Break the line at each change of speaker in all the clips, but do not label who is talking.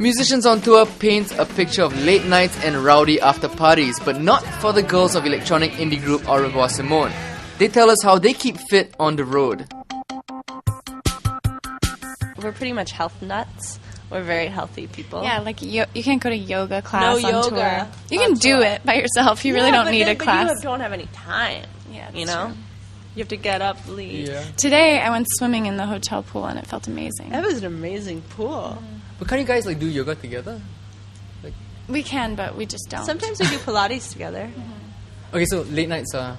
Musicians on tour paint a picture of late nights and rowdy after parties, but not for the girls of electronic indie group Au Revoir Simone. They tell us how they keep fit on the road.
We're pretty much health nuts. We're very healthy people.
Yeah, like you can't go to yoga class
No
on
yoga
tour. You
on
can do
tour.
it by yourself. You really don't need a class.
But you don't have any time.
Yeah,
you
that's
know?
true.
You have to get up, leave.
Yeah.
Today I went swimming in the hotel pool and it felt amazing.
That was an amazing pool.
But can't you guys like do yoga together?
We can, but we just don't.
Sometimes we do Pilates together.
Okay, so late nights are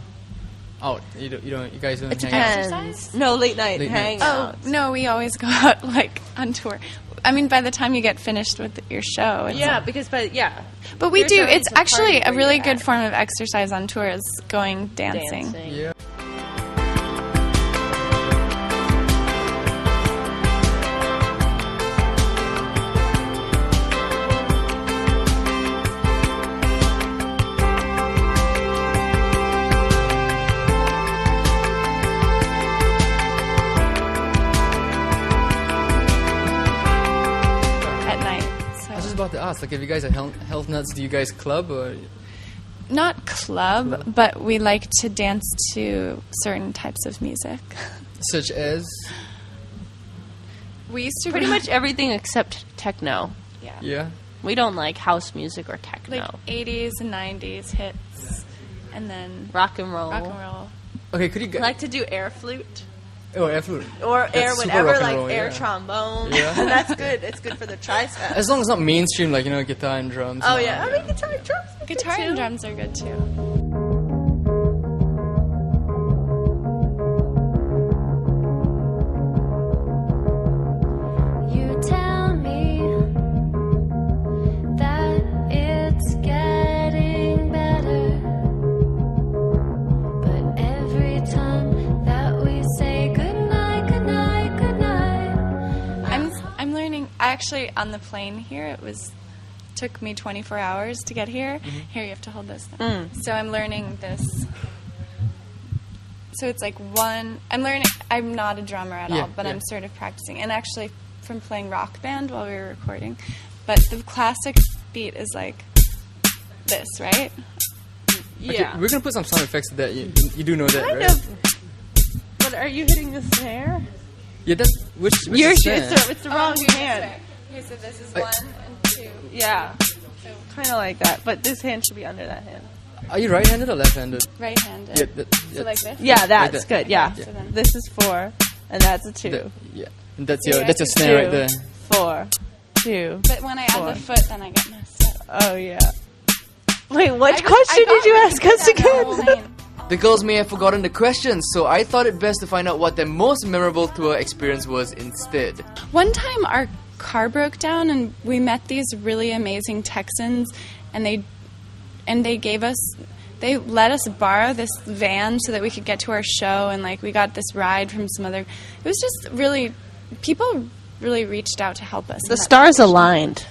out. You guys don't
It
hang out.
depends.
Exercise?
No, late night
Late night.
hang
Oh,
out.
no, we always go out like on tour. I mean, by the time you get finished with your show. It's
Yeah, because but
But we
You're
do.
going
It's
to
actually
party
a
where
really
you're
good
at.
form of exercise on tour is going dancing.
Yeah.
At night.
I was just
So
about to ask, like, if you guys are health nuts, do you guys club or?
not club, but we like to dance to certain types of music.
Such as?
We used to
pretty much everything except techno.
Yeah.
We don't like house music or techno.
like 80s and 90s hits, and then
rock and roll.
rock and roll.
Okay, could you
I
guys?
like to do air flute
Oh, air flute.
or
That's
air
super
whatever,
rock and
like
roll,
air
yeah.
trombone.
Yeah.
And that's good. It's good for the triceps.
As long as it's not mainstream, like guitar and drums.
Oh
and
yeah,
all
I mean guitar and drums. are good,
Guitar
too.
and drums are good too.
You tell me that it's getting better, but every time that we say goodnight, goodnight, goodnight,
I'm learning. Actually, on the plane here, took me 24 hours to get here. Here, you have to hold this. So I'm learning this. So it's like one. I'm learning. I'm not a drummer at
Yeah,
all, but
yeah.
I'm sort of practicing. And actually, from playing Rock Band while we were recording, but the classic beat is like this, right?
Yeah.
Okay, we're gonna put some sound effects to that. You do know that,
Kind
right?
of. But are you hitting the snare?
Yeah, that's which
You're
is
it's the wrong
here's
hand.
Here's so this is
Like-
1 and 2.
Yeah. Kind of like that, but this hand should be under that hand.
Are you right-handed or left-handed?
Right-handed.
Yeah,
So like this.
Yeah, that's
Like that.
good. Yeah.
So then-
This is 4, and that's a 2.
Yeah, and that's your
Yeah,
that's your
I
snare right
2,
there.
4, 2.
But when I add
4.
the foot, then I get messed up.
Oh yeah. Wait, what question did you ask us again?
The girls may have forgotten the questions, so I thought it best to find out what their most memorable tour experience was instead.
One time our car broke down and we met these really amazing Texans and they let us borrow this van so that we could get to our show, and like we got this ride from some other. It was just really, people really reached out to help us. in
The
that
stars
situation.
aligned.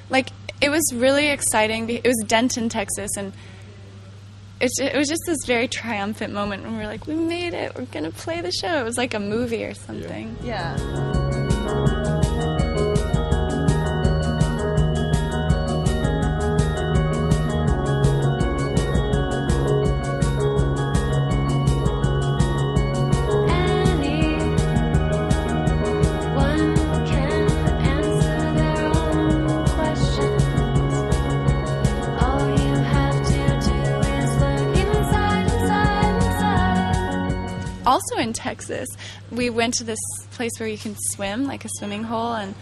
Like it was really exciting. It was Denton, Texas, and it was just this very triumphant moment when we were like, we made it. We're gonna play the show. It was like a movie or something.
Yeah.
anyone can answer their own questions. All you have to do is look inside.
Also in Texas, we went to this place where you can swim, like a swimming hole, and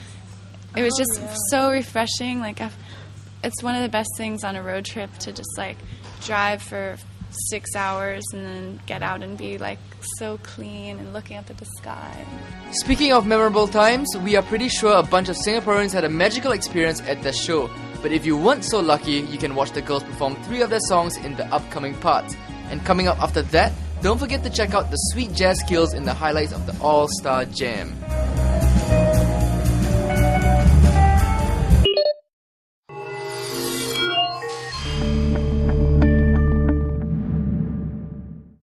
it was just so refreshing. Like, it's one of the best things on a road trip to just like drive for 6 hours and then get out and be like so clean and looking up at the sky.
Speaking of memorable times, we are pretty sure a bunch of Singaporeans had a magical experience at the show. But if you weren't so lucky, you can watch the girls perform 3 of their songs in the upcoming parts. And coming up after that, don't forget to check out the sweet jazz skills in the highlights of the All-Star Jam.